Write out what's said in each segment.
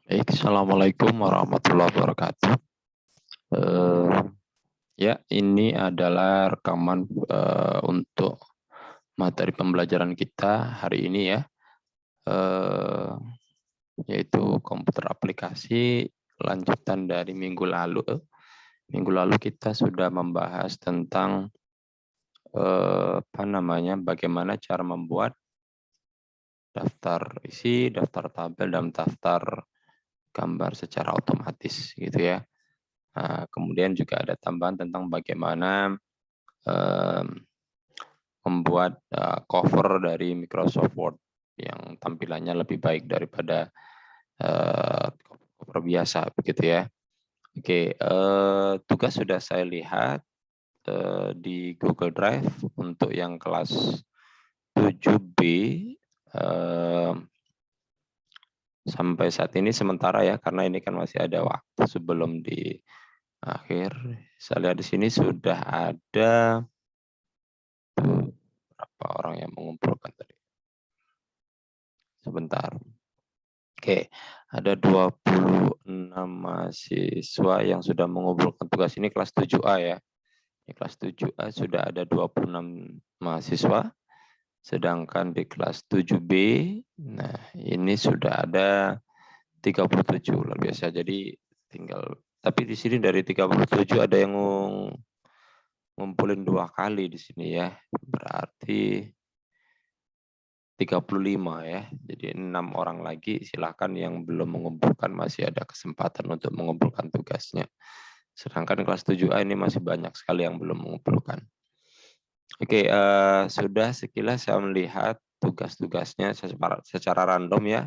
Baik, Assalamualaikum warahmatullahi wabarakatuh. Eh, ya, ini adalah rekaman untuk materi pembelajaran kita hari ini ya, eh, yaitu komputer aplikasi lanjutan dari minggu lalu. Minggu lalu kita sudah membahas tentang bagaimana cara membuat daftar isi, daftar tabel, dan daftar gambar secara otomatis, gitu ya. Nah, kemudian juga ada tambahan tentang bagaimana eh, membuat cover dari Microsoft Word yang tampilannya lebih baik daripada cover biasa, begitu ya. Oke, tugas sudah saya lihat di Google Drive untuk yang kelas 7B. Sampai saat ini sementara ya, karena ini kan masih ada waktu sebelum di akhir. Saya lihat di sini sudah ada berapa orang yang mengumpulkan tadi. Sebentar. Oke, ada 26 mahasiswa yang sudah mengumpulkan tugas ini kelas 7A ya. Di kelas 7A sudah ada 26 mahasiswa, sedangkan di kelas 7B, nah ini sudah ada 37 luar biasa. Jadi tinggal, tapi di sini dari 37 ada yang ngumpulin 2 kali di sini ya. Berarti 35 ya. Jadi 6 orang lagi silakan yang belum mengumpulkan masih ada kesempatan untuk mengumpulkan tugasnya. Sedangkan kelas 7A ini masih banyak sekali yang belum mengumpulkan. Oke, sudah sekilas saya melihat tugas-tugasnya secara random ya.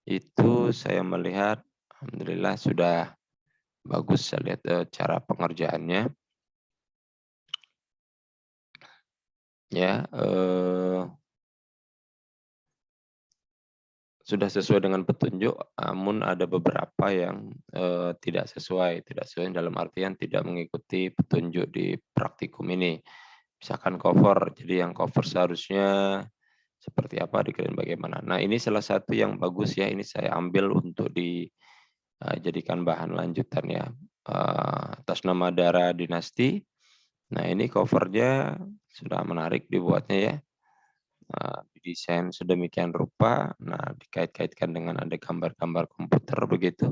Itu saya melihat alhamdulillah sudah bagus, saya lihat cara pengerjaannya. Ya, sudah sesuai dengan petunjuk, namun ada beberapa yang tidak sesuai. Tidak sesuai dalam artian tidak mengikuti petunjuk di praktikum ini. Misalkan cover, jadi yang cover seharusnya seperti apa, dikirain bagaimana. Nah, ini salah satu yang bagus ya, ini saya ambil untuk dijadikan bahan lanjutan ya. Atas nama Dara Dinasti. Nah, ini covernya sudah menarik dibuatnya ya. Didesain sedemikian rupa, nah dikait-kaitkan dengan ada gambar-gambar komputer begitu.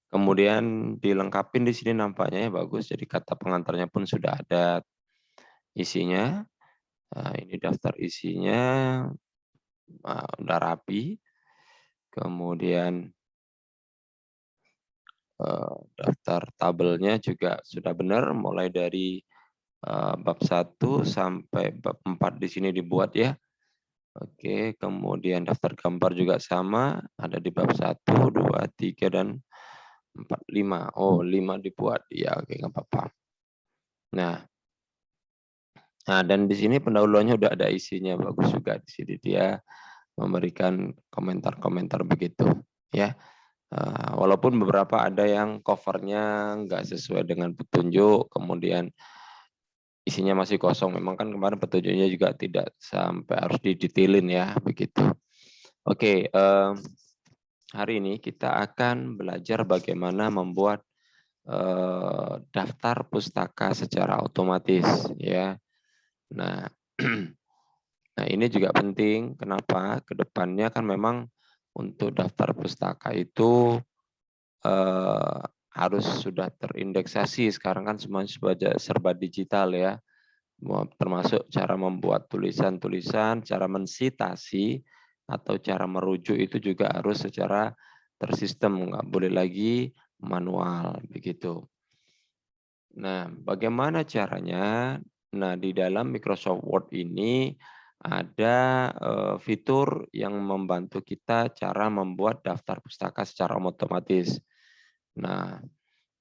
Kemudian dilengkapin di sini nampaknya ya bagus, jadi kata pengantarnya pun sudah ada isinya. Ini daftar isinya udah rapi. Kemudian daftar tabelnya juga sudah benar, mulai dari bab 1 sampai bab 4 di sini dibuat ya. Oke, kemudian daftar gambar juga sama, ada di bab 1, 2, 3, dan 4, 5. Oh, 5 dibuat. Ya, oke, nggak apa-apa. Nah, dan di sini pendahuluannya udah ada isinya, bagus juga di sini dia memberikan komentar-komentar begitu, ya. Walaupun beberapa ada yang covernya nggak sesuai dengan petunjuk, kemudian isinya masih kosong. Memang kan kemarin petunjuknya juga tidak sampai harus didetailin ya, begitu. Oke, hari ini kita akan belajar bagaimana membuat daftar pustaka secara otomatis ya. Nah, nah ini juga penting. Kenapa? Kedepannya kan memang untuk daftar pustaka itu harus sudah terindeksasi. Sekarang kan semuanya serba digital ya. Termasuk cara membuat tulisan-tulisan, cara mensitasi atau cara merujuk itu juga harus secara tersistem, nggak boleh lagi manual begitu. Nah, bagaimana caranya? Nah, di dalam Microsoft Word ini ada fitur yang membantu kita cara membuat daftar pustaka secara otomatis. Nah,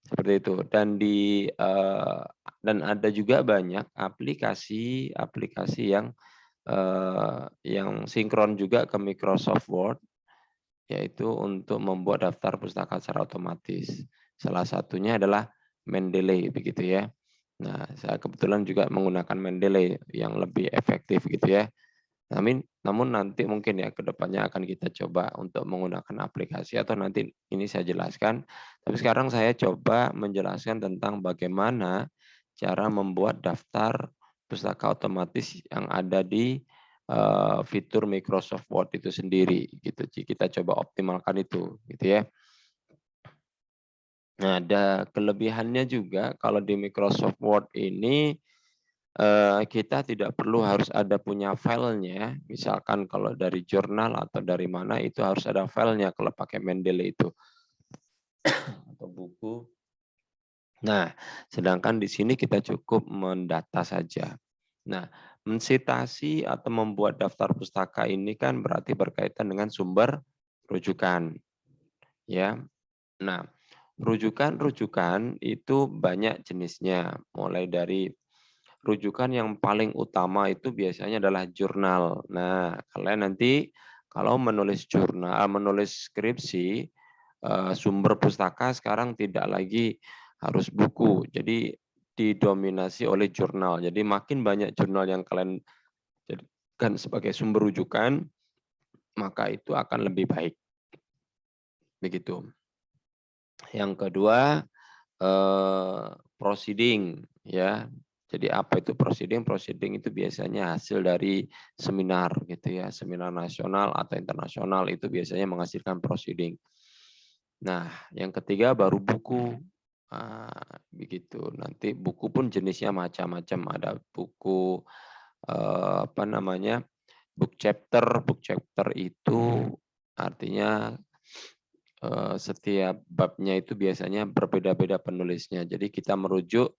seperti itu. Dan ada juga banyak aplikasi yang sinkron juga ke Microsoft Word, yaitu untuk membuat daftar pustaka secara otomatis. Salah satunya adalah Mendeley begitu ya. Nah, saya kebetulan juga menggunakan Mendeley yang lebih efektif gitu ya. Namun nanti mungkin ya ke depannya akan kita coba untuk menggunakan aplikasi atau nanti ini saya jelaskan. Tapi sekarang saya coba menjelaskan tentang bagaimana cara membuat daftar pustaka otomatis yang ada di fitur Microsoft Word itu sendiri gitu. Jadi kita coba optimalkan itu gitu ya. Nah, ada kelebihannya juga kalau di Microsoft Word ini kita tidak perlu harus ada punya filenya. Misalkan kalau dari jurnal atau dari mana itu harus ada filenya kalau pakai Mendeley itu atau buku. Nah, sedangkan di sini kita cukup mendata saja. Nah, mensitasi atau membuat daftar pustaka ini kan berarti berkaitan dengan sumber rujukan, ya. Nah, rujukan-rujukan itu banyak jenisnya, mulai dari rujukan yang paling utama itu biasanya adalah jurnal. Nah, kalian nanti kalau menulis jurnal, menulis skripsi, sumber pustaka sekarang tidak lagi harus buku. Jadi didominasi oleh jurnal. Jadi makin banyak jurnal yang kalian jadikan sebagai sumber rujukan, maka itu akan lebih baik. Begitu. Yang kedua, proceeding ya. Jadi apa itu proceeding? Proceeding itu biasanya hasil dari seminar gitu ya, seminar nasional atau internasional itu biasanya menghasilkan proceeding. Nah, yang ketiga baru buku. Begitu. Nanti buku pun jenisnya macam-macam. Ada buku apa namanya? Book chapter. Book chapter itu artinya setiap babnya itu biasanya berbeda-beda penulisnya. Jadi kita merujuk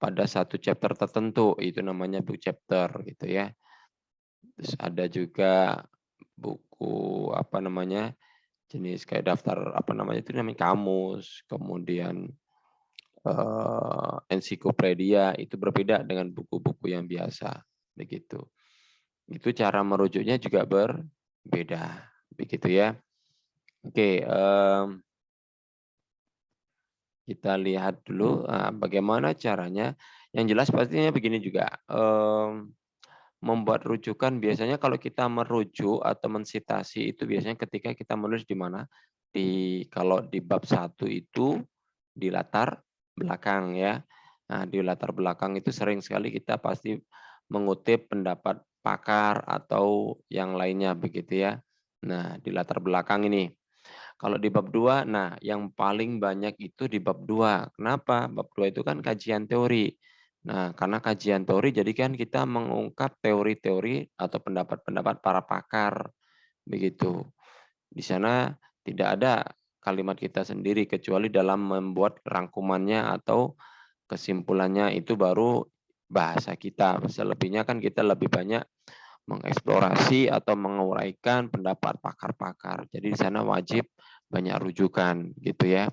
pada satu chapter tertentu, itu namanya book chapter gitu ya. Terus ada juga buku apa namanya, jenis kayak daftar apa namanya itu namanya kamus, kemudian ensiklopedia itu berbeda dengan buku-buku yang biasa begitu. Itu cara merujuknya juga berbeda begitu ya. Oke, kita lihat dulu bagaimana caranya. Yang jelas pastinya begini juga, membuat rujukan biasanya kalau kita merujuk atau mensitasi itu biasanya ketika kita menulis di mana, kalau di bab 1 itu di latar belakang ya. Nah, di latar belakang itu sering sekali kita pasti mengutip pendapat pakar atau yang lainnya begitu ya. Nah, di latar belakang ini. Kalau di bab 2, nah yang paling banyak itu di bab 2. Kenapa? Bab 2 itu kan kajian teori. Nah, karena kajian teori jadi kan kita mengungkap teori-teori atau pendapat-pendapat para pakar begitu. Di sana tidak ada kalimat kita sendiri kecuali dalam membuat rangkumannya atau kesimpulannya itu baru bahasa kita. Selebihnya kan kita lebih banyak mengeksplorasi atau menguraikan pendapat pakar-pakar. Jadi di sana wajib banyak rujukan gitu ya.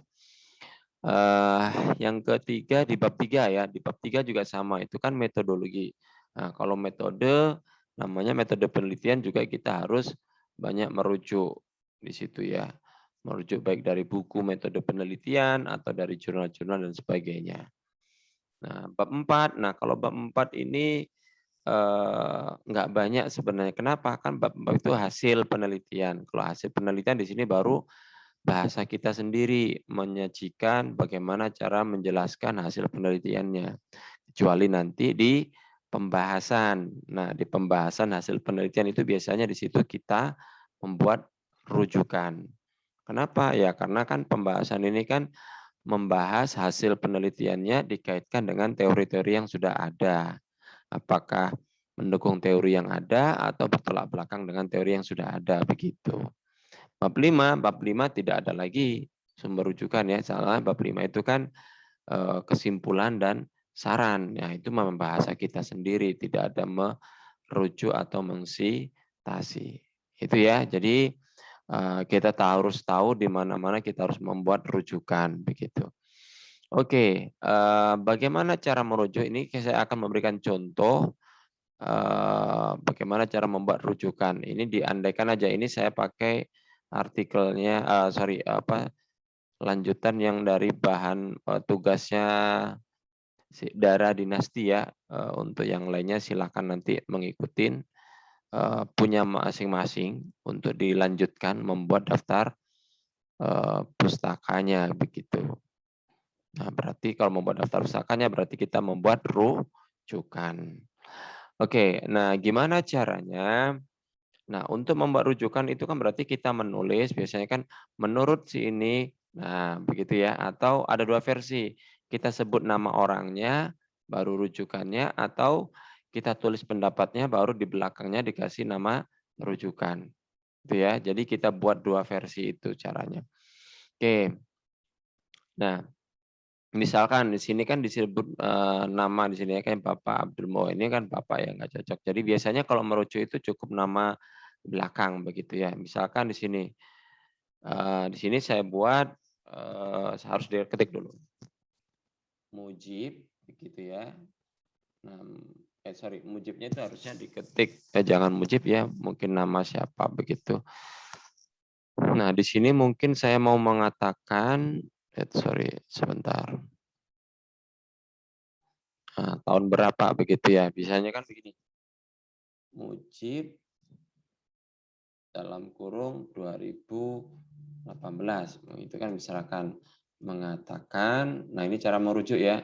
Yang ketiga di bab 3 ya, di bab 3 juga sama, itu kan metodologi. Nah, kalau metode namanya metode penelitian juga kita harus banyak merujuk di situ ya. Merujuk baik dari buku metode penelitian atau dari jurnal-jurnal dan sebagainya. Nah, bab 4, nah kalau bab 4 ini nggak banyak sebenarnya. Kenapa? Kan bab-bab itu hasil penelitian. Kalau hasil penelitian di sini baru bahasa kita sendiri menyajikan bagaimana cara menjelaskan hasil penelitiannya. Kecuali nanti di pembahasan. Nah, di pembahasan hasil penelitian itu biasanya di situ kita membuat rujukan. Kenapa? Ya karena kan pembahasan ini kan membahas hasil penelitiannya dikaitkan dengan teori-teori yang sudah ada. Apakah mendukung teori yang ada atau bertolak belakang dengan teori yang sudah ada begitu. Bab 5 tidak ada lagi sumber rujukan ya. Salah bab 5 itu kan kesimpulan dan saran. Ya, itu membahasa kita sendiri, tidak ada merujuk atau mengsitasi. Itu ya. Jadi kita harus tahu di mana-mana kita harus membuat rujukan begitu. Oke, bagaimana cara merujuk ini saya akan memberikan contoh bagaimana cara membuat rujukan. Ini diandaikan aja ini saya pakai artikelnya, lanjutan yang dari bahan tugasnya Dara Dinasti ya. Untuk yang lainnya silakan nanti mengikuti. punya masing-masing untuk dilanjutkan membuat daftar pustakanya begitu. Nah, berarti kalau membuat daftar pustakanya berarti kita membuat rujukan. Oke, nah gimana caranya? Nah, untuk membuat rujukan itu kan berarti kita menulis biasanya kan menurut si ini, nah begitu ya, atau ada dua versi. Kita sebut nama orangnya, baru rujukannya, atau kita tulis pendapatnya, baru di belakangnya dikasih nama rujukan. Itu ya, jadi kita buat dua versi itu caranya. Oke, nah misalkan di sini kan disebut nama di sini ya kan Bapak Abdul Mo ini kan Bapak yang nggak cocok. Jadi biasanya kalau merujuk itu cukup nama belakang begitu ya. Misalkan di sini saya buat harus diketik dulu. Mujib begitu ya. Nah, sorry, Mujibnya itu harusnya diketik. Jangan Mujib ya, mungkin nama siapa begitu. Nah, di sini mungkin saya mau mengatakan, sorry, sebentar. Nah, tahun berapa begitu ya? Biasanya kan begini. Mujib dalam kurung 2018. Itu kan misalkan mengatakan, nah ini cara merujuk ya,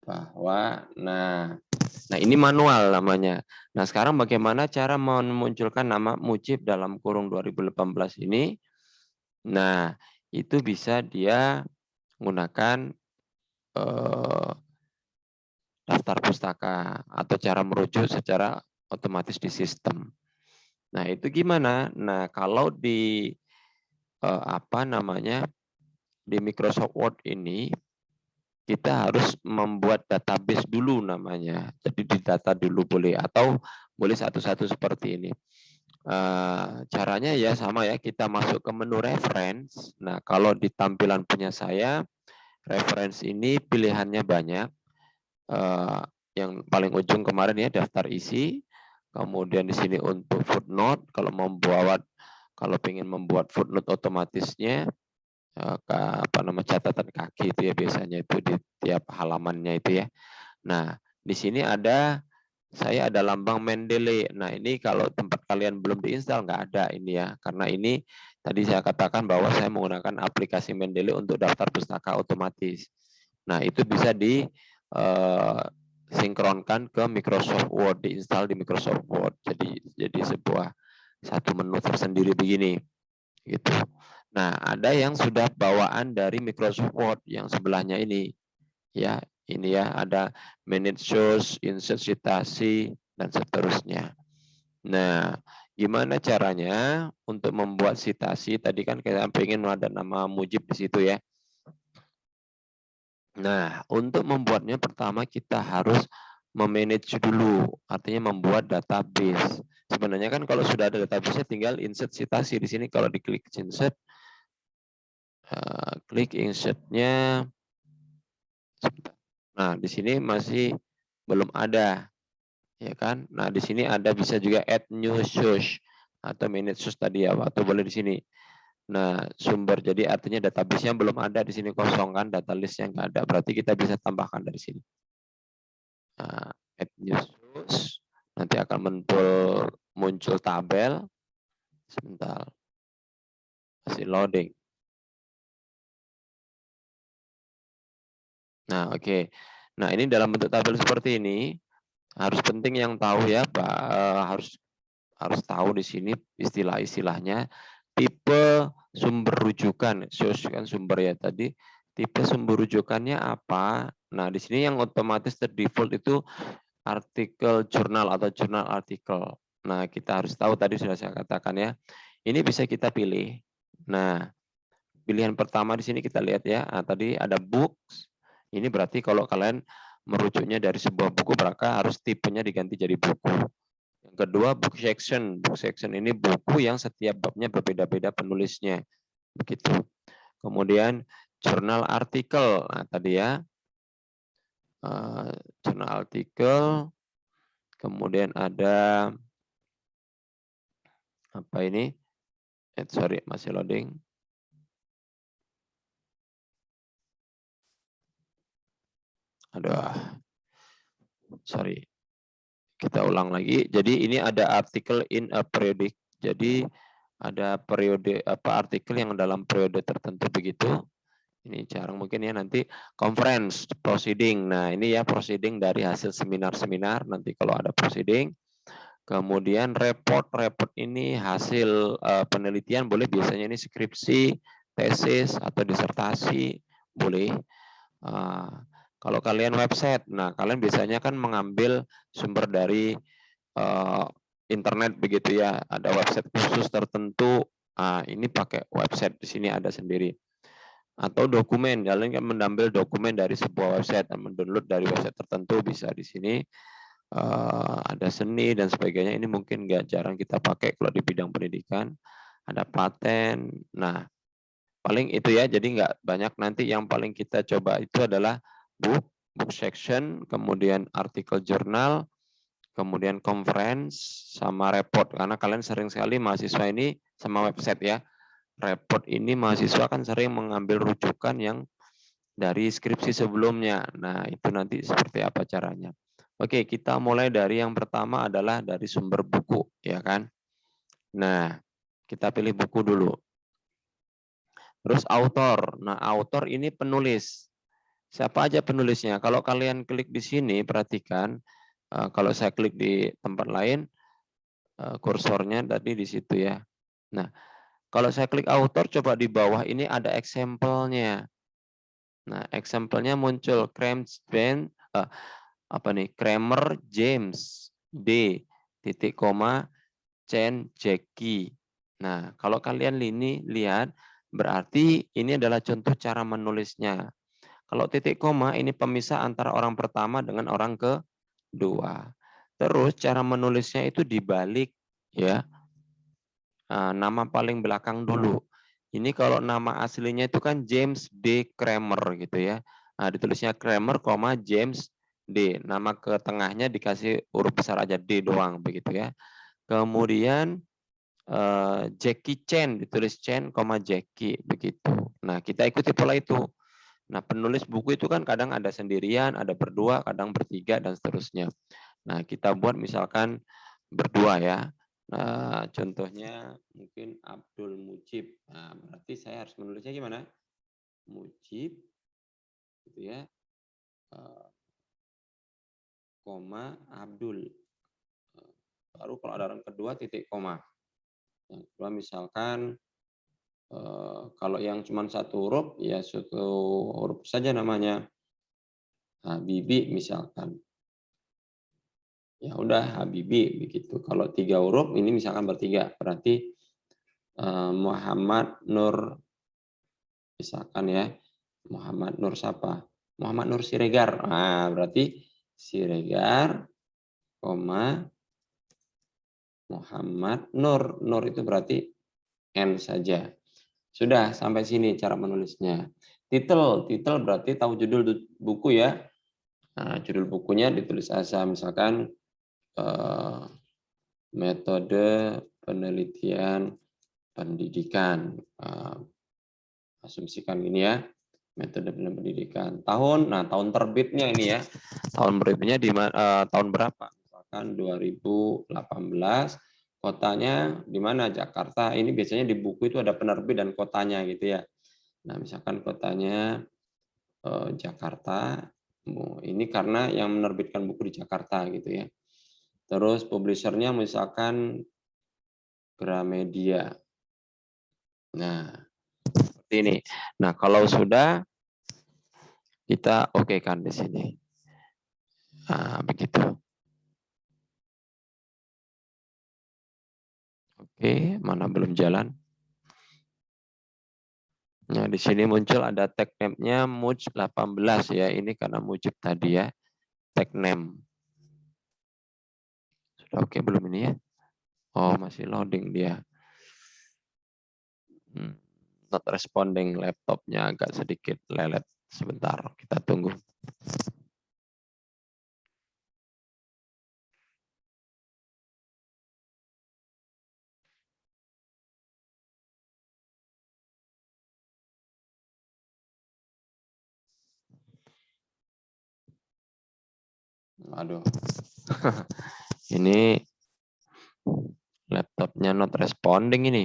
bahwa, nah ini manual namanya. Nah sekarang bagaimana cara memunculkan nama Mujib dalam kurung 2018 ini? Nah itu bisa dia menggunakan daftar pustaka atau cara merujuk secara otomatis di sistem. Nah, itu gimana? Nah, kalau di di Microsoft Word ini kita harus membuat database dulu namanya. Jadi didata dulu boleh atau boleh satu-satu seperti ini. Caranya ya sama ya, kita masuk ke menu reference. Nah, kalau di tampilan punya saya, reference ini pilihannya banyak. Yang paling ujung kemarin ya daftar isi. Kemudian di sini untuk footnote, kalau ingin membuat footnote otomatisnya catatan kaki itu ya biasanya itu di tiap halamannya itu ya. Nah, di sini saya ada lambang Mendeley. Nah, ini kalau tempat kalian belum diinstal nggak ada ini ya. Karena ini tadi saya katakan bahwa saya menggunakan aplikasi Mendeley untuk daftar pustaka otomatis. Nah, itu bisa di sinkronkan ke Microsoft Word, diinstal di Microsoft Word. Jadi sebuah satu menu tersendiri begini gitu. Nah, ada yang sudah bawaan dari Microsoft Word yang sebelahnya ini. Ya, ini ya ada manage shows, insert citasi dan seterusnya. Nah, gimana caranya untuk membuat citasi? Tadi kan kita pengen ada nama Mujib di situ ya. Nah, untuk membuatnya pertama kita harus memanage dulu, artinya membuat database. Sebenarnya kan kalau sudah ada database tinggal insert citasi di sini. Kalau diklik insert, klik insert-nya. Nah, di sini masih belum ada, ya kan? Nah, di sini ada bisa juga add new source atau manage source tadi ya, atau boleh di sini. Nah, sumber jadi artinya database-nya belum ada di sini kosong kan, data list-nya nggak ada. Berarti kita bisa tambahkan dari sini. Nah, add new source, nanti akan muncul tabel. Sebentar, masih loading. Nah, oke. Nah, ini dalam bentuk tabel seperti ini harus penting yang tahu ya, Pak, harus tahu di sini istilah-istilahnya. Tipe sumber rujukan, source kan sumber ya tadi. Tipe sumber rujukannya apa? Nah, di sini yang otomatis terdefault itu artikel jurnal atau jurnal artikel. Nah, kita harus tahu tadi sudah saya katakan ya. Ini bisa kita pilih. Nah, pilihan pertama di sini kita lihat ya. Nah, tadi ada books. Ini berarti kalau kalian merujuknya dari sebuah buku, maka harus tipenya diganti jadi buku. Yang kedua, book section. Book section ini buku yang setiap babnya berbeda-beda penulisnya. Begitu. Kemudian jurnal artikel. Nah, tadi ya. Jurnal artikel. Kemudian ada apa ini? Sorry, masih loading. Aduh. Sorry. Kita ulang lagi. Jadi ini ada artikel in a periodic. Jadi ada periode artikel yang dalam periode tertentu begitu. Ini jarang mungkin ya, nanti conference proceeding. Nah, ini ya proceeding dari hasil seminar-seminar nanti kalau ada proceeding. Kemudian report ini hasil penelitian, boleh biasanya ini skripsi, tesis atau disertasi, boleh. Kalau kalian website, nah kalian biasanya kan mengambil sumber dari internet begitu ya, ada website khusus tertentu. Ini pakai website, di sini ada sendiri. Atau dokumen, kalian kan mengambil dokumen dari sebuah website dan mendownload dari website tertentu, bisa di sini. Ada seni dan sebagainya, ini mungkin nggak jarang kita pakai kalau di bidang pendidikan. Ada paten. Nah, paling itu ya, jadi nggak banyak. Nanti yang paling kita coba itu adalah book section, kemudian artikel jurnal, kemudian conference, sama report. Karena kalian sering sekali mahasiswa ini sama website ya. Report ini mahasiswa kan sering mengambil rujukan yang dari skripsi sebelumnya. Nah, itu nanti seperti apa caranya. Oke, kita mulai dari yang pertama adalah dari sumber buku, ya kan? Nah, kita pilih buku dulu. Terus author. Nah, author ini penulis. Siapa aja penulisnya? Kalau kalian klik di sini, perhatikan. Kalau saya klik di tempat lain, kursornya tadi di situ ya. Nah, kalau saya klik author, coba di bawah ini ada example-nya. Nah, example-nya muncul Kramer James D. titik koma Chen Jackie. Nah, kalau kalian ini lihat, berarti ini adalah contoh cara menulisnya. Kalau titik koma ini pemisah antara orang pertama dengan orang kedua. Terus cara menulisnya itu dibalik ya. Nama paling belakang dulu. Ini kalau nama aslinya itu kan James D. Kramer gitu ya. Nah, ditulisnya Kramer, James D. Nama ke tengahnya dikasih huruf besar aja D doang begitu ya. Kemudian Jackie Chan ditulis Chan, Jackie begitu. Nah, kita ikuti pola itu. Nah, penulis buku itu kan kadang ada sendirian, ada berdua, kadang bertiga dan seterusnya. Nah, kita buat misalkan berdua ya. Nah, contohnya mungkin Abdul Mujib. Nah, berarti saya harus menulisnya gimana? Mujib, gitu ya, koma Abdul. Baru kalau ada orang kedua titik koma. Yang kedua misalkan kalau yang cuma satu huruf ya satu huruf saja namanya. Habibi misalkan. Ya udah Habibi begitu. Kalau 3 huruf ini misalkan bertiga, berarti Muhammad Nur misalkan ya. Muhammad Nur siapa? Muhammad Nur Siregar. Nah, berarti Siregar, Muhammad Nur. Nur itu berarti N saja. Sudah sampai sini cara menulisnya. Titel berarti tahu judul buku ya. Nah, judul bukunya ditulis aja misalkan metode penelitian pendidikan. Asumsikan ini ya, metode pendidikan. Tahun, nah tahun terbitnya ini ya. Tahun terbitnya di tahun berapa? Misalkan 2018. Kotanya di mana? Jakarta. Ini biasanya di buku itu ada penerbit dan kotanya gitu ya. Nah, misalkan kotanya Jakarta. Ini karena yang menerbitkan buku di Jakarta gitu ya. Terus publishernya misalkan Gramedia. Nah, seperti ini. Nah, kalau sudah kita oke kan di sini. Nah, begitu. Oke, mana belum jalan? Nah, di sini muncul ada tag name-nya Muj 18 ya. Ini karena Mujib tadi ya. Tag name. Sudah oke belum ini ya? Oh, masih loading dia. Not responding, laptopnya agak sedikit lelet. Sebentar, kita tunggu. Aduh. Ini laptopnya not responding ini.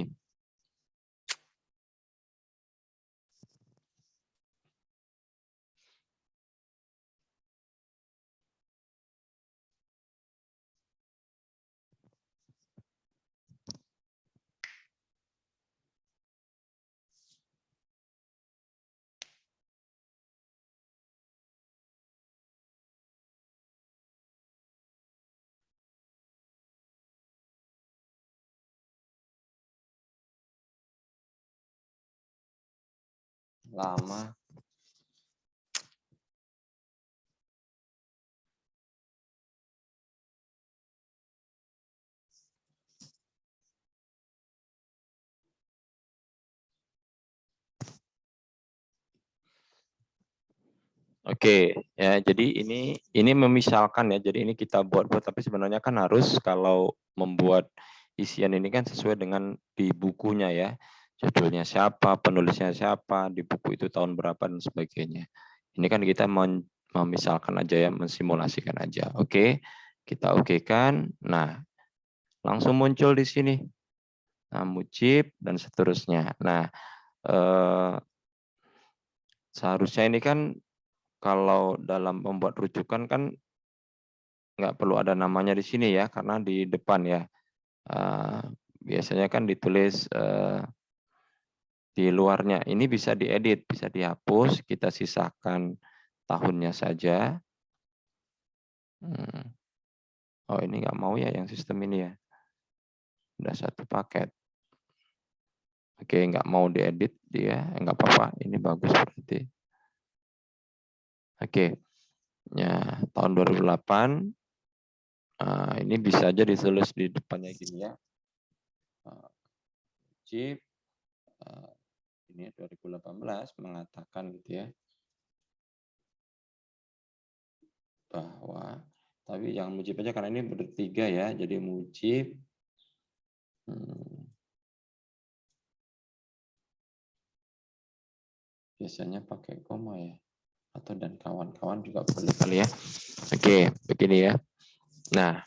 Lama. Oke, ya jadi ini memisalkan ya. Jadi ini kita buat-buat tapi sebenarnya kan harus kalau membuat isian ini kan sesuai dengan di bukunya ya. Judulnya siapa, penulisnya siapa, di buku itu tahun berapa dan sebagainya. Ini kan kita memisalkan aja ya, mensimulasikan aja. Oke, kita okekan. Nah, langsung muncul di sini. Nah, mujib dan seterusnya. Nah, seharusnya ini kan kalau dalam membuat rujukan kan nggak perlu ada namanya di sini ya, karena di depan ya. Biasanya kan ditulis di luarnya. Ini bisa diedit, bisa dihapus, kita sisakan tahunnya saja. Oh ini nggak mau ya yang sistem ini ya. Udah satu paket. Oke, nggak mau diedit dia, nggak apa-apa. Ini bagus berarti. Oke, ya tahun 2008. Ini bisa aja ditulis di depannya gini ya. Chip ini 2018 mengatakan gitu ya bahwa, tapi yang mujib aja karena ini bertiga ya, jadi mujib biasanya pakai koma ya, atau dan kawan-kawan juga boleh kali ya. Oke, begini ya. Nah,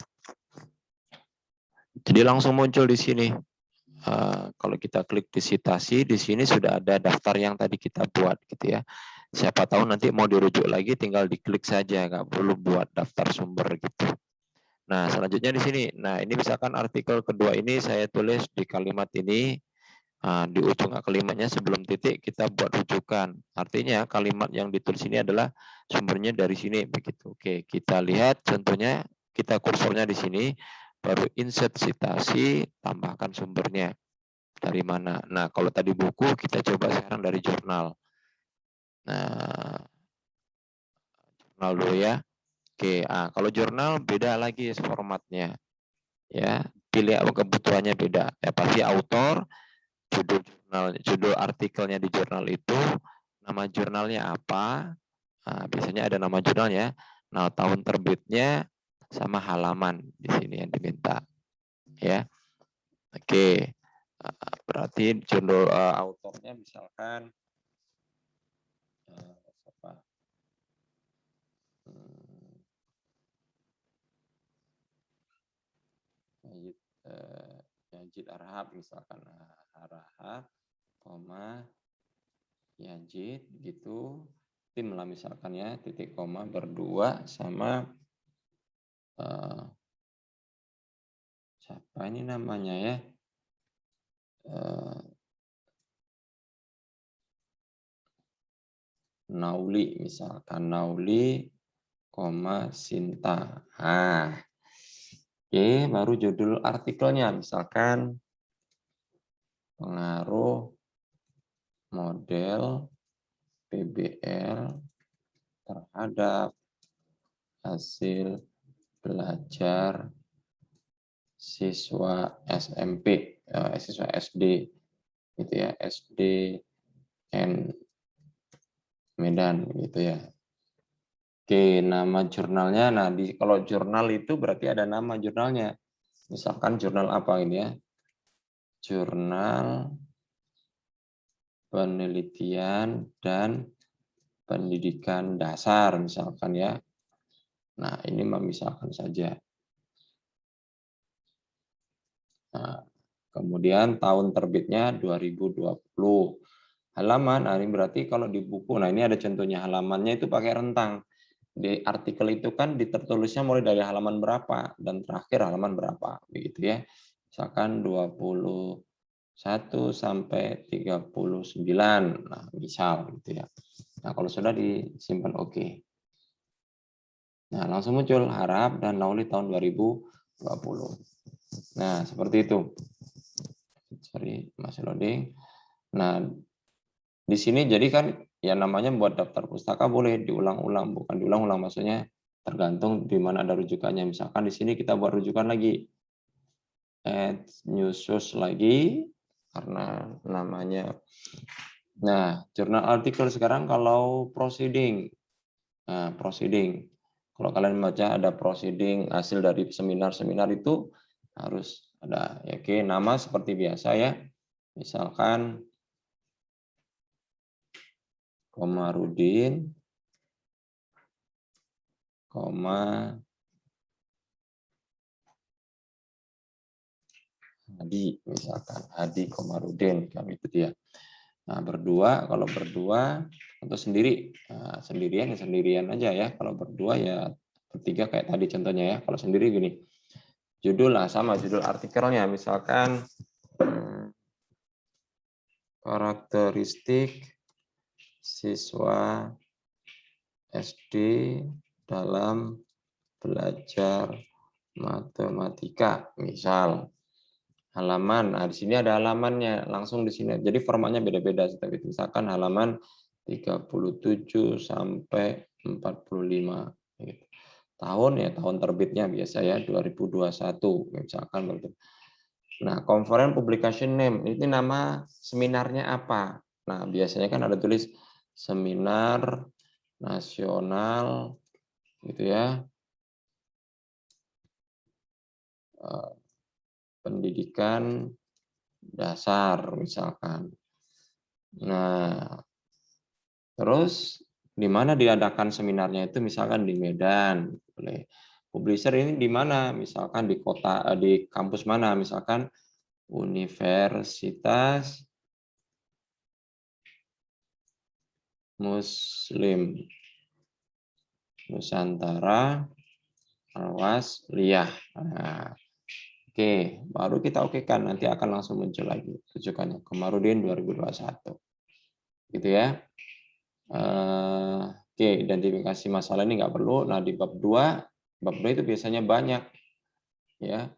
jadi langsung muncul di sini. Kalau kita klik di citasi, di sini sudah ada daftar yang tadi kita buat gitu ya. Siapa tahu nanti mau dirujuk lagi, tinggal diklik saja, nggak perlu buat daftar sumber gitu. Nah, selanjutnya di sini. Nah, ini misalkan artikel kedua ini saya tulis di kalimat ini, di ujung kalimatnya sebelum titik kita buat rujukan. Artinya kalimat yang ditulis ini adalah sumbernya dari sini begitu. Oke, kita lihat contohnya, kita kursornya di sini, baru insert citasi, tambahkan sumbernya. Dari mana? Nah, kalau tadi buku, kita coba sekarang dari jurnal. Nah, jurnal dulu ya. Oke, kalau jurnal beda lagi formatnya. Ya, pilih kebutuhannya beda. Ya, pasti autor, judul jurnal, judul artikelnya di jurnal itu, nama jurnalnya apa? Nah, biasanya ada nama jurnalnya. Nah, tahun terbitnya sama halaman di sini yang diminta. Ya, oke. Berarti judul autornya misalkan apa? Yazid Arhab misalkan, Arhab, koma Yazid gitu, tim lah misalkan ya, titik koma berdua sama siapa ini namanya ya, Nauli misalkan, Nauli koma Sinta. Oke, baru judul artikelnya misalkan pengaruh model PBL terhadap hasil belajar siswa SMP, siswa SD gitu ya, SD N Medan gitu ya. Oke, nama jurnalnya. Nah, kalau jurnal itu berarti ada nama jurnalnya. Misalkan jurnal apa ini ya? Jurnal Penelitian dan Pendidikan Dasar misalkan ya. Nah, ini memisahkan saja. Nah, kemudian tahun terbitnya 2020. Halaman, nah ini berarti kalau di buku, nah ini ada contohnya halamannya itu pakai rentang. Di artikel itu kan tertulisnya mulai dari halaman berapa dan terakhir halaman berapa, begitu ya. Misalkan 21 sampai 39, nah misal gitu ya. Nah kalau sudah disimpan oke. Nah langsung muncul harap dan Nauli tahun 2020. Nah seperti itu. Sorry, masih loading. Nah di sini jadi kan ya namanya buat daftar pustaka boleh diulang-ulang, bukan diulang-ulang maksudnya tergantung di mana ada rujukannya. Misalkan di sini kita buat rujukan lagi, add new source lagi karena namanya. Nah, jurnal artikel sekarang kalau proceeding. Nah, proceeding. Kalau kalian baca ada proceeding hasil dari seminar-seminar itu harus ada. Ya, oke, nama seperti biasa ya. Misalkan Komarudin, Hadi, misalkan Hadi Komarudin, kan itu dia. Nah, berdua, kalau berdua atau sendiri, nah, sendirian ya sendirian aja ya. Kalau berdua ya bertiga kayak tadi contohnya ya. Kalau sendiri gini, judul lah sama judul artikelnya, misalkan karakteristik siswa SD dalam belajar matematika, misal. Halaman, nah di sini ada halamannya, langsung di sini. Jadi formatnya beda-beda, tapi misalkan halaman 37 sampai 45. Gitu. Tahun ya tahun terbitnya biasa ya 2021 misalkan begitu. Nah, conference publication name ini nama seminarnya apa? Nah, biasanya kan ada tulis seminar nasional gitu ya. Pendidikan dasar misalkan. Nah, terus di mana diadakan seminarnya itu misalkan di Medan. Publisher ini di mana? Misalkan di kota, di kampus mana? Misalkan Universitas Muslim Nusantara Al-Wasliyah. Nah, oke, baru kita okekan, nanti akan langsung muncul lagi rujukannya Komarudin 2021. Gitu ya. Oke, identifikasi masalah ini nggak perlu. Nah, di bab 2 itu biasanya banyak ya.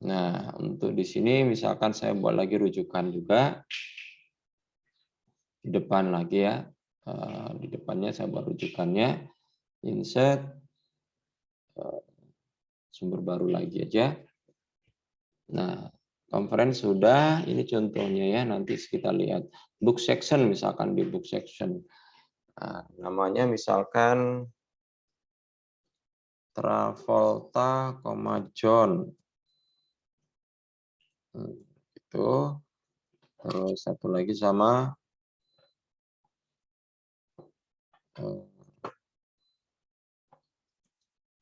Nah, untuk di sini misalkan saya buat lagi rujukan juga di depan lagi ya. Di depannya saya buat rujukannya, insert sumber baru lagi aja. Nah, conference sudah, ini contohnya ya, nanti kita lihat book section, misalkan di book section. Nah, namanya misalkan Travolta, John. Itu. Terus satu lagi sama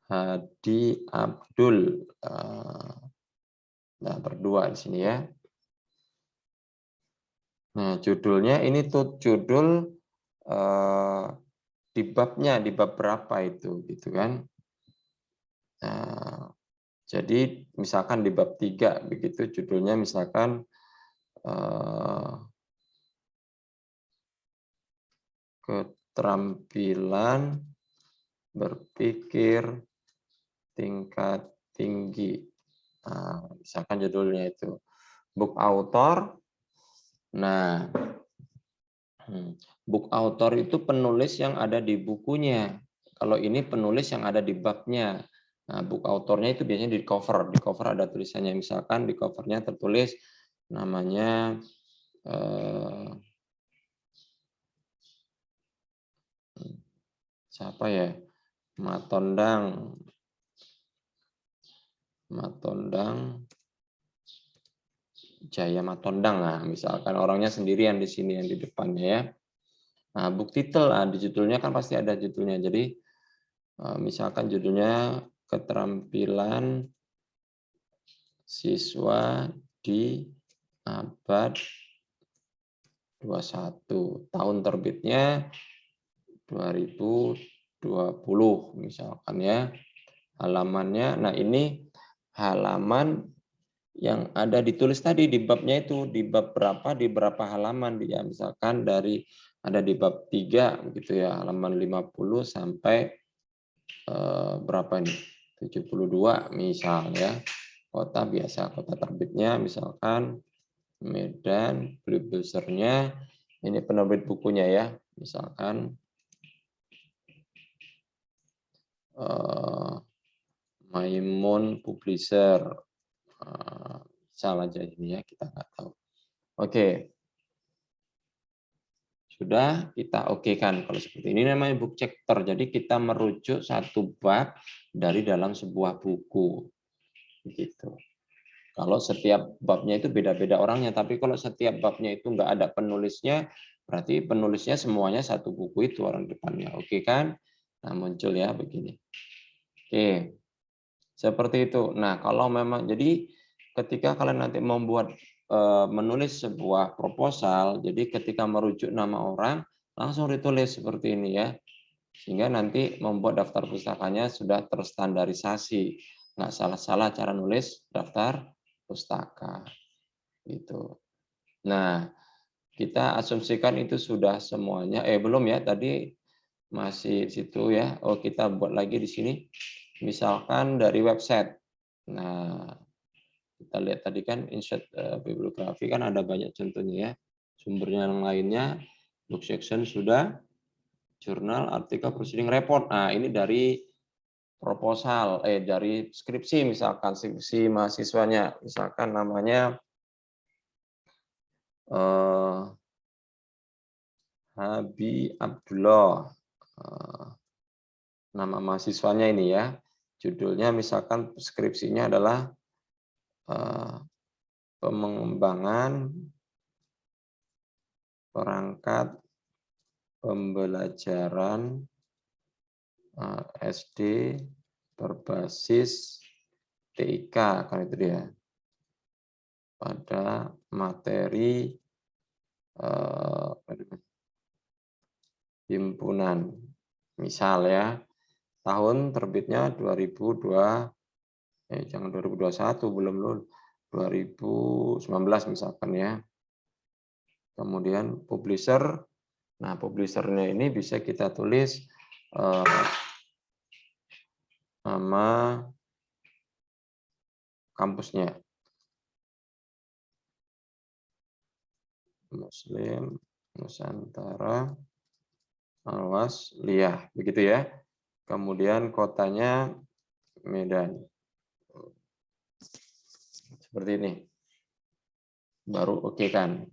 Hadi Abdul. Nah, berdua di sini ya. Nah, judulnya ini tuh judul di babnya, di bab berapa itu, gitu kan? Nah, jadi misalkan di bab 3 begitu judulnya misalkan keterampilan berpikir tingkat tinggi. Nah, misalkan judulnya itu book author. Nah, book author itu penulis yang ada di bukunya. Kalau ini penulis yang ada di babnya. Nah, book authornya itu biasanya di cover. Di cover ada tulisannya. Misalkan di covernya tertulis namanya siapa ya? Matondang Jaya Matondang. Nah, misalkan orangnya sendirian di sini yang di depannya ya. Nah, book title, di judulnya kan pasti ada judulnya. Jadi misalkan judulnya keterampilan siswa di abad 21. Tahun terbitnya 2020 misalkan ya. Halamannya, nah ini halaman yang ada ditulis tadi di babnya itu, di bab berapa, di berapa halaman dia. Misalkan dari ada di bab 3 gitu ya, halaman 50 sampai berapa ini? 72 misal ya. Kota biasa, kota terbitnya misalkan Medan, publishernya ini penerbit bukunya ya, misalkan Maimun Publisher, salah aja ini ya, kita nggak tahu. Oke, sudah kita okekan kalau seperti ini namanya book chapter. Jadi kita merujuk satu bab dari dalam sebuah buku, gitu. Kalau setiap babnya itu beda-beda orangnya, tapi kalau setiap babnya itu nggak ada penulisnya, berarti penulisnya semuanya satu buku itu orang depannya. Oke kan? Nah, muncul ya begini. Oke, seperti itu. Nah, kalau memang jadi ketika kalian nanti membuat menulis sebuah proposal, jadi ketika merujuk nama orang langsung ditulis seperti ini ya, sehingga nanti membuat daftar pustakanya sudah terstandarisasi, nggak salah-salah cara nulis daftar pustaka gitu. Nah, kita asumsikan itu sudah semuanya. Belum ya, tadi masih situ ya. Oh, kita buat lagi di sini. Misalkan dari website. Nah, kita lihat tadi kan insert bibliografi kan ada banyak contohnya ya. Sumbernya yang lainnya, book section sudah, jurnal, artikel, proceeding, report. Nah, ini dari proposal, dari skripsi misalkan, skripsi mahasiswanya. Misalkan namanya Habi Abdullah. Nama mahasiswanya ini ya. Judulnya misalkan skripsinya adalah pengembangan perangkat pembelajaran SD berbasis TIK kan itu dia. Pada materi himpunan. Misal ya, tahun terbitnya 2002, jangan 2021, belum lulus, 2019 misalkan ya. Kemudian publisher, nah publishernya ini bisa kita tulis nama kampusnya. Muslim Nusantara Al-Wasliyah, begitu ya. Kemudian kotanya Medan. Seperti ini. Baru oke kan.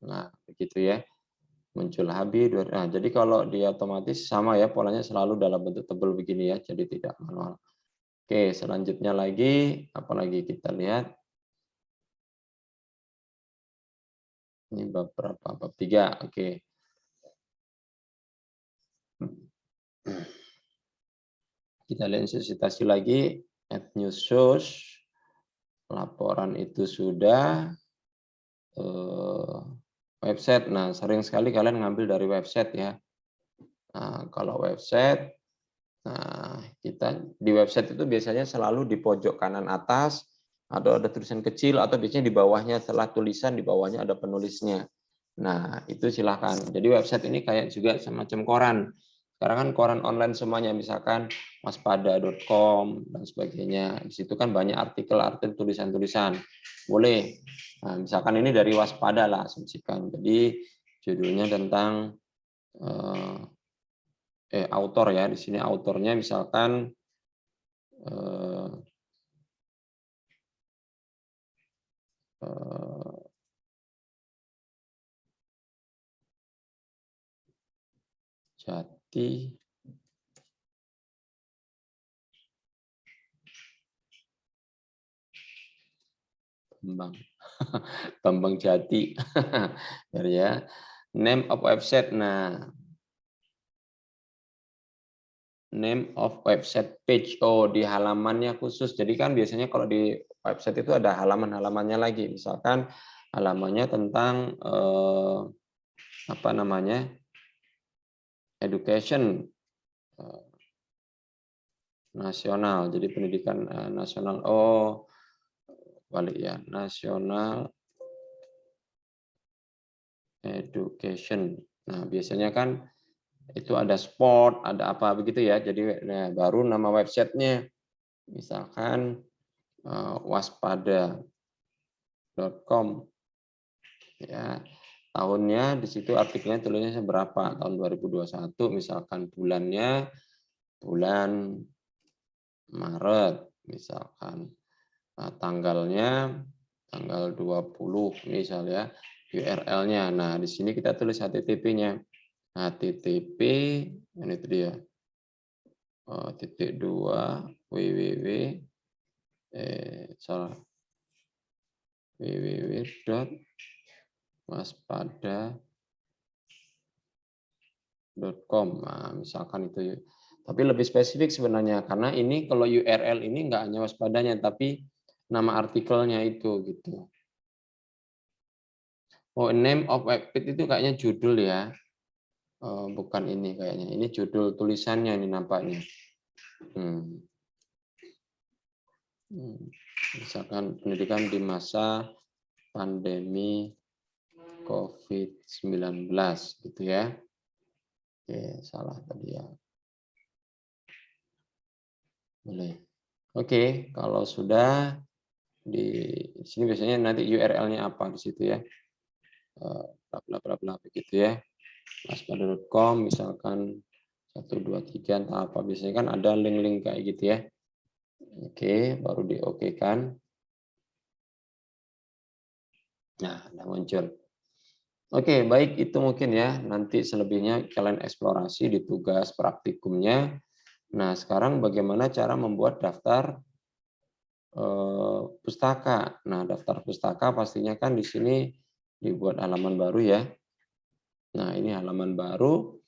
Nah, begitu ya. Muncul Habib. Nah, jadi kalau dia otomatis sama ya, polanya selalu dalam bentuk tebal begini ya, jadi tidak manual. Oke, selanjutnya lagi, apalagi kita lihat. Ini bab berapa? Bab 3. Oke. Kita lihat citasi lagi. Add new source. Laporan itu sudah. Website. Nah, sering sekali kalian ngambil dari website ya. Nah, kalau website, nah kita di website itu biasanya selalu di pojok kanan atas atau ada tulisan kecil atau biasanya di bawahnya setelah tulisan di bawahnya ada penulisnya. Nah, itu silahkan. Jadi website ini kayak juga semacam koran. Sekarang kan koran online semuanya, misalkan waspada.com dan sebagainya. Di situ kan banyak artikel-artikel, tulisan-tulisan. Boleh. Nah, misalkan ini dari Waspada lah, asumsikan. Jadi judulnya tentang autor ya. Di sini autornya misalkan Jati Bambang Bambang Jati ya. Name of website. Nah, name of website page. Oh, di halamannya khusus. Jadi kan biasanya kalau di website itu ada halaman-halamannya lagi. Misalkan halamannya tentang apa namanya? Education nasional. Jadi pendidikan nasional. Oh, balik ya. Nasional education. Nah, biasanya kan itu ada sport, ada apa begitu ya. Jadi nah, baru nama websitenya. Misalkan waspada.com ya. Tahunnya di situ artikelnya tulisnya berapa? Tahun 2021 misalkan bulannya bulan Maret misalkan. Nah, tanggalnya tanggal 20 misalnya URL-nya. Nah, di sini kita tulis HTTP-nya. HTTP ini itu dia. Titik 2 www salah www.waspada.com. Nah, misalkan itu. Tapi lebih spesifik sebenarnya karena ini kalau URL ini enggak hanya waspadanya tapi nama artikelnya itu gitu. Oh, name of web page itu kayaknya judul ya. Bukan ini kayaknya. Ini judul tulisannya ini nampaknya. Misalkan pendidikan di masa pandemi COVID-19 gitu ya. Oke, salah tadi ya. Boleh. Oke, kalau sudah di sini biasanya nanti URL-nya apa di situ ya. Bla bla bla bla begitu ya. waspada.com misalkan 123 entah apa biasanya kan ada link-link kayak gitu ya. Oke, baru di oke kan. Nah, udah muncul. Oke, baik itu mungkin ya. Nanti selebihnya kalian eksplorasi di tugas praktikumnya. Nah, sekarang bagaimana cara membuat daftar pustaka. Nah, daftar pustaka pastinya kan di sini dibuat halaman baru ya. Nah, ini halaman baru.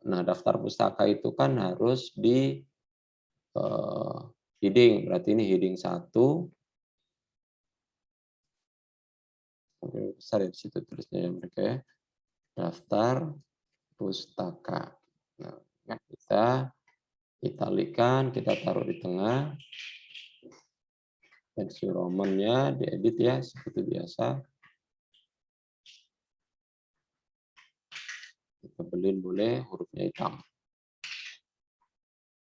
Nah, daftar pustaka itu kan harus di heading. Berarti ini heading 1. Besar ya di situ tulisnya ya mereka ya. Daftar pustaka. Nah, kita italikan, kita taruh di tengah. Versi Romannya diedit ya seperti biasa. Kita belin boleh hurufnya hitam.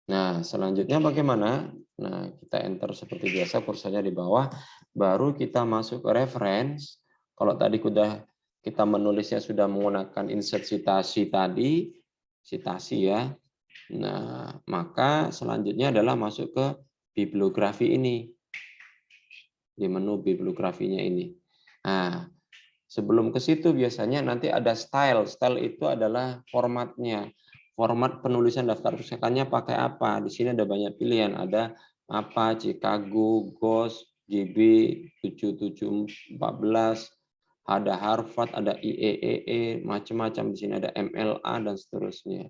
Nah, selanjutnya bagaimana? Nah, kita enter seperti biasa kursornya di bawah. Baru kita masuk ke reference. Kalau tadi kita menulisnya sudah menggunakan insert citasi tadi, citasi ya. Nah, maka selanjutnya adalah masuk ke bibliografi ini. Di menu bibliografinya ini. Nah, sebelum ke situ biasanya nanti ada style. Style itu adalah formatnya. Format penulisan daftar pustakanya pakai apa? Di sini ada banyak pilihan. Ada apa? Chicago, Ghost, GB 7714, ada Harvard, ada IEEE, macam-macam. Di sini ada MLA dan seterusnya.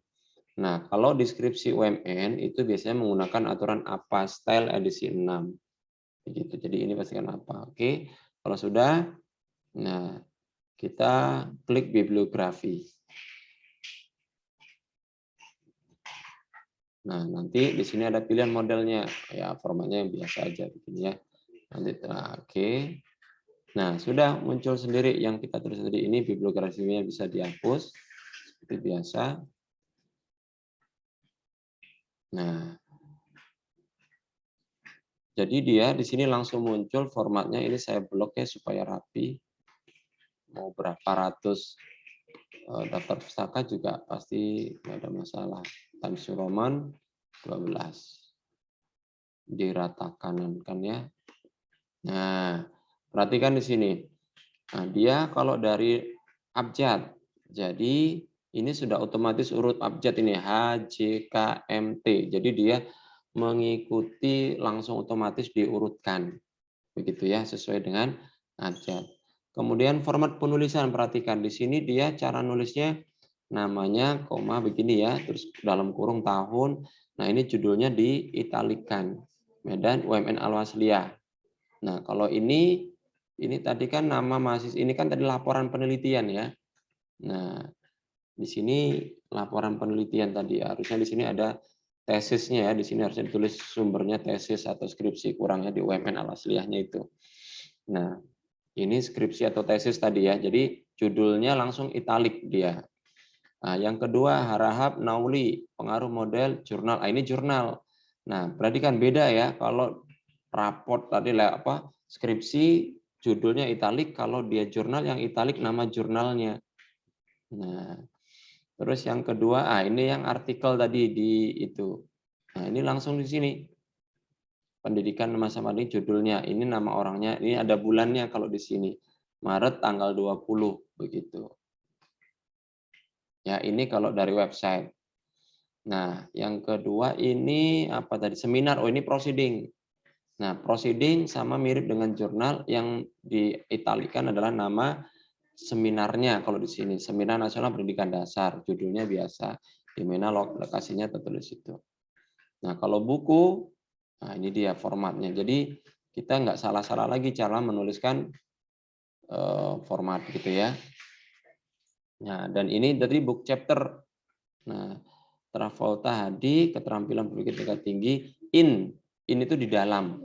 Nah, kalau deskripsi UMN itu biasanya menggunakan aturan apa? Style edisi 6. Begitu. Jadi ini pastikan apa. Oke. Kalau sudah, nah kita klik bibliografi. Nah, nanti di sini ada pilihan modelnya. Ya, formatnya yang biasa aja begini ya. Nanti oke. Nah, sudah muncul sendiri yang kita tulis tadi ini bibliografinya bisa dihapus seperti biasa. Nah, jadi dia di sini langsung muncul formatnya. Ini saya blok ya supaya rapi. Mau berapa ratus daftar pustaka juga pasti nggak ada masalah. Times New Roman 12. Diratakan kan ya. Nah, perhatikan di sini. Nah, dia kalau dari abjad. Jadi ini sudah otomatis urut abjad ini H, J, K, M, T. Jadi dia mengikuti langsung otomatis diurutkan. Begitu ya, sesuai dengan abjad. Kemudian format penulisan, perhatikan di sini dia cara nulisnya namanya, koma begini ya, terus dalam kurung tahun. Nah, ini judulnya diitalikan. Medan UMN Al-Wasliyah. Nah, kalau ini tadi kan nama mahasiswa, ini kan tadi laporan penelitian ya. Nah, di sini laporan penelitian tadi, harusnya di sini ada tesisnya ya, di sini harusnya ditulis sumbernya tesis atau skripsi, kurangnya di UMN Al-Wasliyahnya itu. Nah, ini skripsi atau tesis tadi ya, jadi judulnya langsung italik dia. Nah, yang kedua, Harahap Nauli, pengaruh model jurnal. Nah, ini jurnal. Nah, berarti kan beda ya, kalau raport tadi apa skripsi judulnya italik, kalau dia jurnal yang italik nama jurnalnya. Nah, terus yang kedua, ini yang artikel tadi di itu. Nah, ini langsung di sini. Pendidikan masa pandemi judulnya, ini nama orangnya, ini ada bulannya kalau di sini. Maret tanggal 20 begitu. Ya, ini kalau dari website. Nah, yang kedua ini apa tadi? Seminar. Oh, ini proceeding. Nah, proceeding sama mirip dengan jurnal, yang diitalikan adalah nama seminarnya kalau di sini. Seminar Nasional Pendidikan Dasar, judulnya biasa. Di mana lokasinya tertulis itu. Nah, kalau buku, nah ini dia formatnya. Jadi kita nggak salah-salah lagi cara menuliskan format gitu ya. Nah, dan ini dari book chapter. Nah, Travolta Hadi, keterampilan berpikir tingkat tinggi, in itu di dalam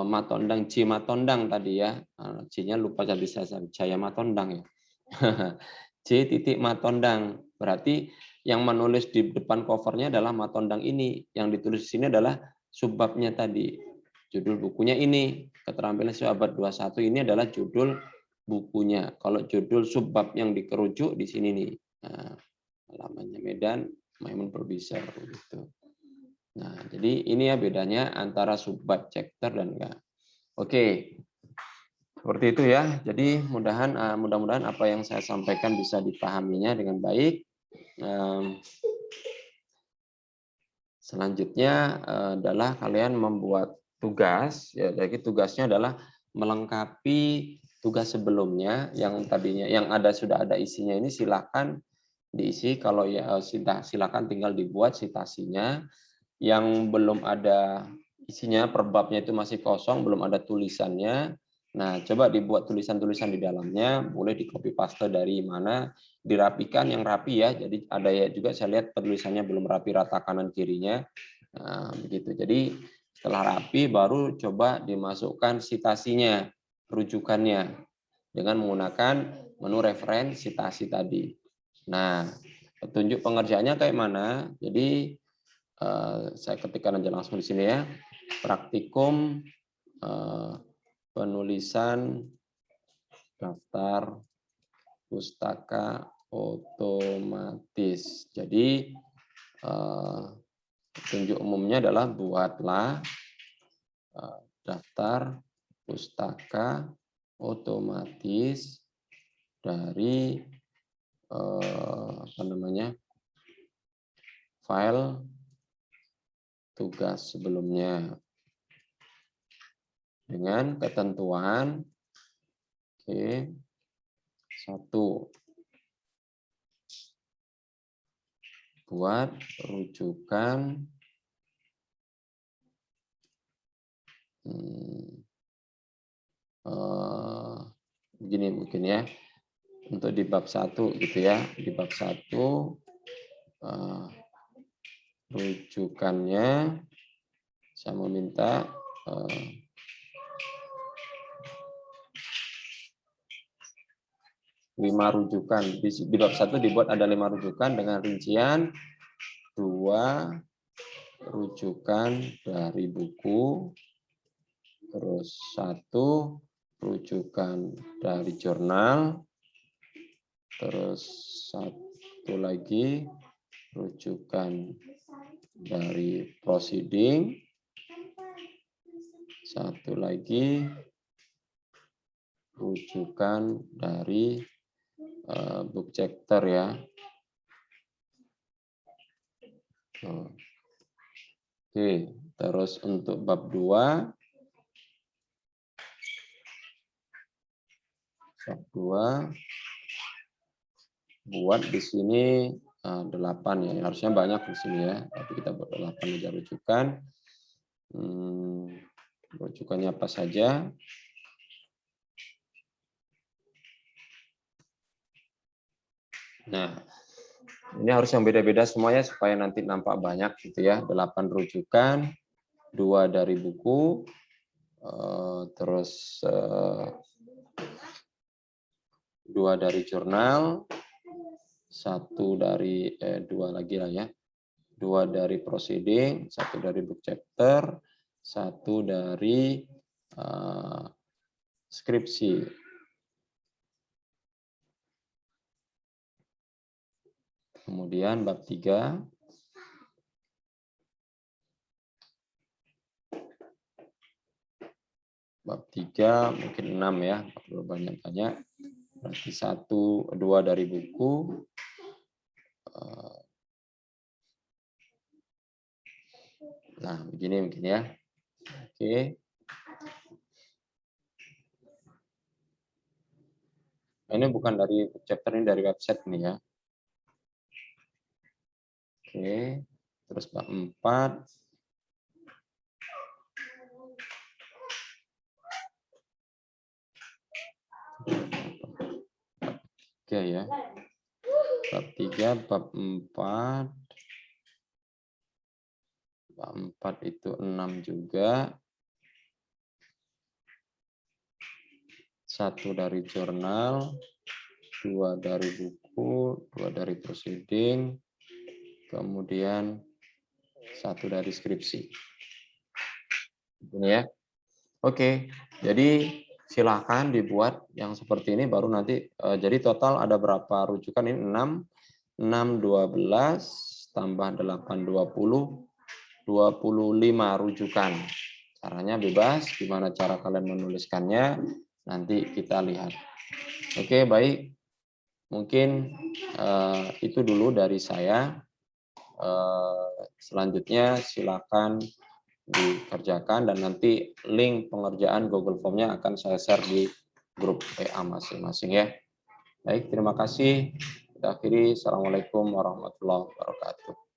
Matondang, J Matondang tadi ya, J-nya lupa jadi saya Jaya Matondang ya. J titik Matondang, berarti yang menulis di depan covernya adalah Matondang ini, yang ditulis di sini adalah subbabnya tadi. Judul bukunya ini, keterampilan siswa abad 21, ini adalah judul bukunya. Kalau judul subbab yang dikerucut di sini nih. Nah, halamannya Medan Maimun Producer gitu. Nah, jadi ini ya bedanya antara subbab chapter dan enggak. Oke. Seperti itu ya. Jadi mudah-mudahan apa yang saya sampaikan bisa dipahaminya dengan baik. Selanjutnya adalah kalian membuat tugas, ya, jadi tugasnya adalah melengkapi tugas sebelumnya yang tadinya yang sudah ada isinya, ini silakan diisi. Kalau ya silakan tinggal dibuat citasinya. Yang belum ada isinya, per babnya itu masih kosong, belum ada tulisannya. Nah, coba dibuat tulisan-tulisan di dalamnya, boleh di copy paste dari mana, dirapikan yang rapi ya. Jadi ada ya juga saya lihat tulisannya belum rapi rata kanan kirinya. Nah, begitu. Jadi setelah rapi baru coba dimasukkan citasinya, rujukannya dengan menggunakan menu referen citasi tadi. Nah, petunjuk pengerjaannya kayak mana? Jadi saya ketikkan aja langsung di sini ya. Praktikum penulisan daftar pustaka otomatis. Jadi petunjuk umumnya adalah buatlah daftar pustaka otomatis dari file tugas sebelumnya dengan ketentuan satu, buat rujukan begini mungkin ya, untuk di bab 1 gitu ya, di bab 1 rujukannya saya meminta 5 rujukan. Di bab 1 dibuat ada 5 rujukan dengan rincian 2 rujukan dari buku, terus 1 rujukan dari jurnal, terus 1 lagi rujukan dari proceeding, 1 lagi rujukan dari book chapter ya. Oke, terus untuk bab 2 bab 2 buat di sini 8 ya. Harusnya banyak di sini ya. Tapi kita buat 8 aja rujukan. Rujukannya apa saja? Nah, ini harus yang beda-beda semuanya supaya nanti nampak banyak gitu ya. 8 rujukan, 2 dari buku, terus 2 dari jurnal, 1 dari 2 lagi lah ya. 2 dari proceeding, 1 dari book chapter, 1 dari skripsi. Kemudian bab 3. Bab 3 mungkin 6 ya, perlu banyak-banyak. Berarti 1, 2 dari buku. Nah, begini mungkin ya. Oke. Ini bukan dari book chapter, ini dari website nih ya. Oke. Terus bab 4. Oke ya. Bab 3, bab 4. Bab 4 itu 6 juga. 1 dari jurnal, 2 dari buku, 2 dari proceeding, kemudian 1 dari skripsi. Ini ya. Oke, jadi silahkan dibuat yang seperti ini baru nanti. Jadi total ada berapa rujukan ini? 6, 12, tambah 8, 20, 25 rujukan. Caranya bebas, gimana cara kalian menuliskannya, nanti kita lihat. Oke, baik. Mungkin itu dulu dari saya. Selanjutnya silakan dikerjakan dan nanti link pengerjaan Google Form-nya akan saya share di grup WA masing-masing ya. Baik, terima kasih. Kita akhiri. Assalamualaikum warahmatullahi wabarakatuh.